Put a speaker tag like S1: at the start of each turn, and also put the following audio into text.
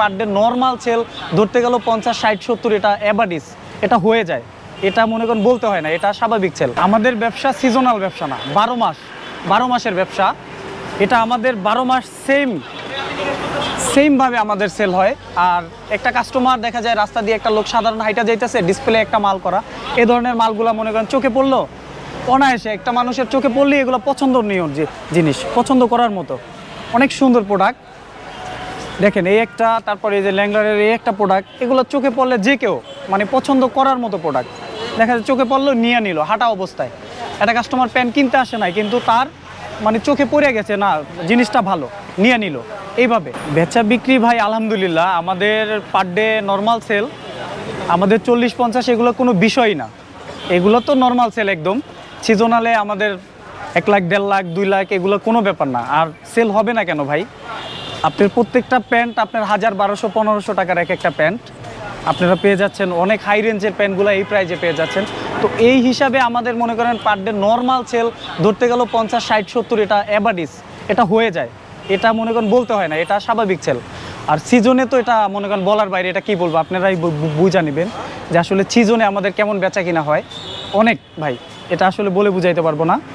S1: Per day normal cell ধরতে গেল 50, 60, 70, এটা অ্যাভারেজ, এটা হয়ে যায়। এটা মনে করেন বলতে হয় না, এটা স্বাভাবিক সেল। আমাদের ব্যবসা সিজনাল ব্যবসা না, 12 মাসের ব্যবসা। এটা আমাদের 12 মাস সেমভাবে আমাদের সেল হয়। আর একটা কাস্টমার দেখা যায় রাস্তা দিয়ে একটা লোক সাধারণ হাইটা যাইতেছে, ডিসপ্লে একটা মাল করা, এ ধরনের মালগুলো মনে করেন চোখে পড়লো অনায়াসে, একটা মানুষের চোখে পড়লেই এগুলো পছন্দনীয় যে জিনিস, পছন্দ করার মতো অনেক সুন্দর প্রোডাক্ট। দেখেন এই একটা, তারপরে এই যে ল্যাংলারের এই একটা প্রোডাক্ট, এগুলো চোখে পড়লে যে কেউ মানে পছন্দ করার মতো প্রোডাক্ট। দেখা যায় চোখে পড়লেও নিয়ে নিল হাঁটা অবস্থায়। একটা কাস্টমার প্যান্ট কিনতে আসে নাই, কিন্তু তার মানে চোখে পড়ে গেছে, না জিনিসটা ভালো, নিয়ে নিল। এইভাবে বেচা বিক্রি ভাই আলহামদুলিল্লাহ আমাদের পার ডে নর্মাল সেল, আমাদের 40-50 এগুলো কোনো বিষয় না, এগুলো তো নর্মাল সেল একদম। সিজনালে আমাদের 1 লাখ, 1.5 লাখ, 2 লাখ এগুলো কোনো ব্যাপার না। আর সেল হবে না কেন ভাই? আপনার প্রত্যেকটা প্যান্ট আপনার 1000, 1200, 1500 টাকার এক একটা প্যান্ট আপনারা পেয়ে যাচ্ছেন। অনেক হাই রেঞ্জের প্যান্টগুলো এই প্রাইজে পেয়ে যাচ্ছেন। তো এই হিসাবে আমাদের মনে করেন পার ডে নর্মাল সেল ধরতে গেল 50, 60, 70, এটা অ্যাভারেজ, এটা হয়ে যায়। এটা মনে করেন বলতে হয় না, এটা স্বাভাবিক সেল। আর সিজনে তো এটা মনে করেন বলার বাইরে, এটা কি বলবো, আপনারাই বুঝা নেবেন যে আসলে সিজনে আমাদের কেমন বেচা কিনা হয়। অনেক ভাই, এটা আসলে বলে বুঝাইতে পারবো না।